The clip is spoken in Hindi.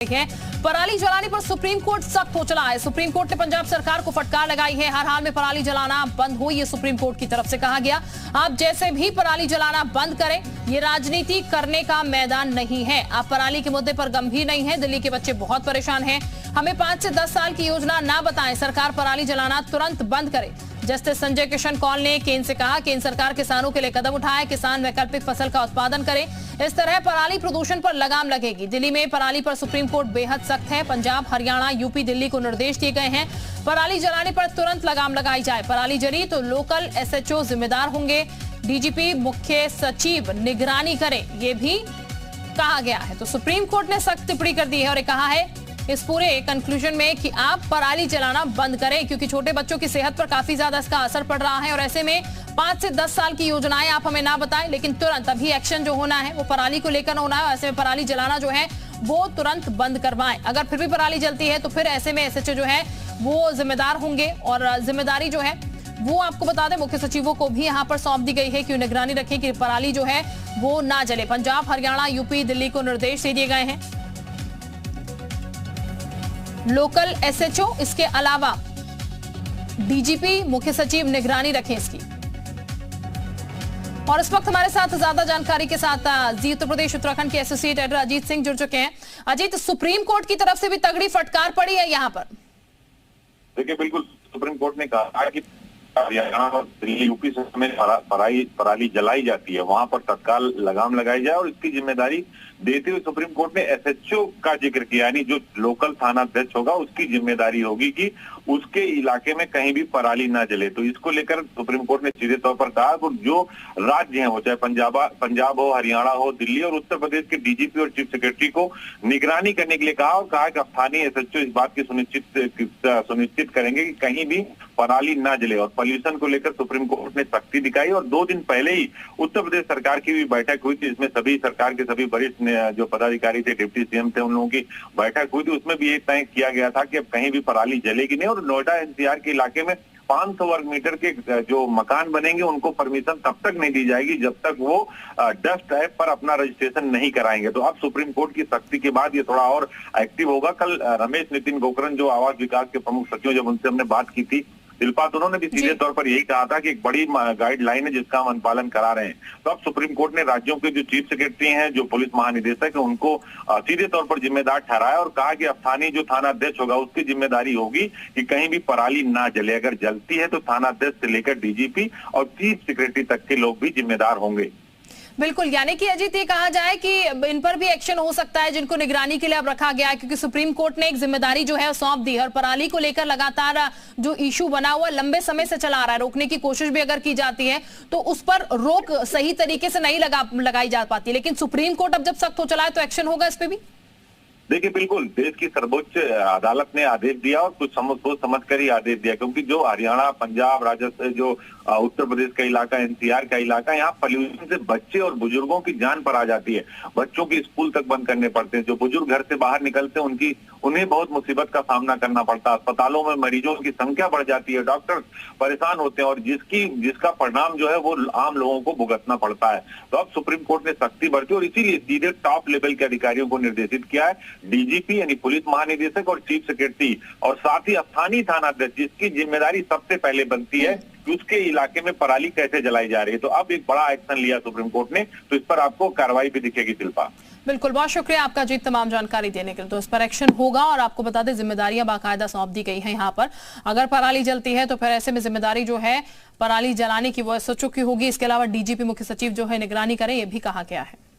है। पराली जलाने पर सुप्रीम कोर्ट सख्त हो चला है। सुप्रीम कोर्ट ने पंजाब सरकार को फटकार लगाई है। हर हाल में पराली जलाना बंद हो, ये सुप्रीम कोर्ट की तरफ से कहा गया। आप जैसे भी पराली जलाना बंद करें, ये राजनीति करने का मैदान नहीं है। आप पराली के मुद्दे पर गंभीर नहीं है। दिल्ली के बच्चे बहुत परेशान हैं। हमें 5 से 10 साल की योजना ना बताएं। सरकार पराली जलाना तुरंत बंद करे। जस्टिस संजय किशन कौल ने केंद्र से कहा, केंद्र सरकार किसानों के लिए कदम उठाए, किसान वैकल्पिक फसल का उत्पादन करें। इस तरह पराली प्रदूषण पर लगाम लगेगी। दिल्ली में पराली पर सुप्रीम कोर्ट बेहद सख्त है। पंजाब, हरियाणा, यूपी, दिल्ली को निर्देश दिए गए हैं, पराली जलाने पर तुरंत लगाम लगाई जाए। पराली जली तो लोकल एसएचओ जिम्मेदार होंगे। डीजीपी, मुख्य सचिव निगरानी करें, ये भी कहा गया है। तो सुप्रीम कोर्ट ने सख्त टिप्पणी कर दी है और कहा है इस पूरे कंक्लूजन में कि आप पराली जलाना बंद करें, क्योंकि छोटे बच्चों की सेहत पर काफी ज्यादा इसका असर पड़ रहा है। और ऐसे में 5 से 10 साल की योजनाएं आप हमें ना बताएं, लेकिन तुरंत अभी एक्शन जो होना है वो पराली को लेकर होना है। ऐसे में पराली जलाना जो है वो तुरंत बंद करवाएं। अगर फिर भी पराली जलती है तो फिर ऐसे में एसएचओ जो है वो जिम्मेदार होंगे। और जिम्मेदारी जो है वो आपको बता दें, मुख्य सचिवों को भी यहाँ पर सौंप दी गई है कि निगरानी रखें कि पराली जो है वो ना जले। पंजाब, हरियाणा, यूपी, दिल्ली को निर्देश दे दिए गए हैं। लोकल एसएचओ, इसके अलावा डीजीपी, मुख्य सचिव निगरानी रखें इसकी। और इस वक्त हमारे साथ ज्यादा जानकारी के साथ जी उत्तर प्रदेश उत्तराखंड के एसोसिएट एडिटर अजीत सिंह जुड़ चुके हैं। अजीत, सुप्रीम कोर्ट की तरफ से भी तगड़ी फटकार पड़ी है यहाँ पर। देखिए, बिल्कुल सुप्रीम कोर्ट ने कहा कि हरियाणा और दिल्ली, यूपी से हमें पराली जलाई जाती है, वहां पर तत्काल लगाम लगाई जाए। और इसकी जिम्मेदारी देते हुए सुप्रीम कोर्ट ने एसएचओ का जिक्र किया, यानी जो लोकल थाना अध्यक्ष होगा उसकी जिम्मेदारी होगी कि उसके इलाके में कहीं भी पराली ना जले। तो इसको लेकर सुप्रीम कोर्ट ने सीधे तौर पर कहा कि जो राज्य हैं, वो चाहे पंजाब हो, हरियाणा हो, दिल्ली और उत्तर प्रदेश के डीजीपी और चीफ सेक्रेटरी को निगरानी करने के लिए कहा। और कहा कि स्थानीय एसएचओ इस बात की सुनिश्चित करेंगे कि कहीं भी पराली ना जले। और पॉल्यूशन को लेकर सुप्रीम कोर्ट ने सख्ती दिखाई। और 2 दिन पहले ही उत्तर प्रदेश सरकार की भी बैठक हुई थी, इसमें सभी सरकार के सभी वरिष्ठ जो पदाधिकारी थे, डिप्टी सीएम थे, उन लोगों की बैठक हुई थी। उसमें भी ये तय किया गया था कि अब कहीं भी पराली जलेगी नहीं। और नोएडा एनसीआर के इलाके में 500 वर्ग मीटर के जो मकान बनेंगे उनको परमिशन तब तक नहीं दी जाएगी जब तक वो डस्ट ऐप पर अपना रजिस्ट्रेशन नहीं कराएंगे। तो अब सुप्रीम कोर्ट की सख्ती के बाद ये थोड़ा और एक्टिव होगा। कल रमेश नितिन गोकरण, जो आवास विकास के प्रमुख सचिव, जब उनसे हमने बात की थी शिल्पा, तो उन्होंने भी सीधे तौर पर यही कहा था कि एक बड़ी गाइडलाइन है जिसका हम अनुपालन करा रहे हैं। तो अब सुप्रीम कोर्ट ने राज्यों के जो चीफ सेक्रेटरी हैं, जो पुलिस महानिदेशक है, उनको सीधे तौर पर जिम्मेदार ठहराया और कहा कि अब स्थानीय जो थाना अध्यक्ष होगा उसकी जिम्मेदारी होगी कि कहीं भी पराली ना जले। अगर जलती है तो थाना अध्यक्ष से लेकर डीजीपी और चीफ सेक्रेटरी तक के लोग भी जिम्मेदार होंगे। बिल्कुल, यानी कि अजीत ये कहा जाए कि इन पर भी एक्शन हो सकता है जिनको निगरानी के लिए अब रखा गया है, क्योंकि सुप्रीम कोर्ट ने एक जिम्मेदारी जो है सौंप दी है। और पराली को लेकर लगातार जो इशू बना हुआ लंबे समय से चला आ रहा है, रोकने की कोशिश भी अगर की जाती है तो उस पर रोक सही तरीके से नहीं लगाई जा पाती। लेकिन सुप्रीम कोर्ट अब जब सख्त हो चला है तो एक्शन होगा इस पे भी। देखिए, बिल्कुल देश की सर्वोच्च अदालत ने आदेश दिया और कुछ सोच समझ कर ही आदेश दिया, क्योंकि जो हरियाणा, पंजाब, राजस्थान, जो उत्तर प्रदेश का इलाका, एनसीआर का इलाका, यहाँ पॉल्यूशन से बच्चे और बुजुर्गों की जान पर आ जाती है। बच्चों की स्कूल तक बंद करने पड़ते हैं। जो बुजुर्ग घर से बाहर निकलते हैं उन्हें बहुत मुसीबत का सामना करना पड़ता है। अस्पतालों में मरीजों की संख्या बढ़ जाती है, डॉक्टर परेशान होते हैं और जिसका परिणाम जो है वो आम लोगों को भुगतना पड़ता है। तो अब सुप्रीम कोर्ट ने सख्ती बरती और इसीलिए सीधे टॉप लेवल के अधिकारियों को निर्देशित किया है, डीजीपी यानी पुलिस महानिदेशक और चीफ सेक्रेटरी, और साथ ही स्थानीय थाना अध्यक्ष, जिसकी जिम्मेदारी सबसे पहले बनती है कि उसके इलाके में पराली कैसे जलाई जा रही है। तो अब एक बड़ा एक्शन लिया सुप्रीम कोर्ट ने, तो इस पर आपको कार्रवाई भी दिखेगी। शिल्पा, बिल्कुल, बहुत शुक्रिया आपका जी तमाम जानकारी देने के लिए। तो इस पर एक्शन होगा और आपको बता दें जिम्मेदारियां बाकायदा सौंप दी गई हैं यहाँ पर। अगर पराली जलती है तो फिर ऐसे में जिम्मेदारी जो है पराली जलाने की वो एसएचओ की होगी। इसके अलावा डीजीपी, मुख्य सचिव जो है निगरानी करें, ये भी कहा गया है।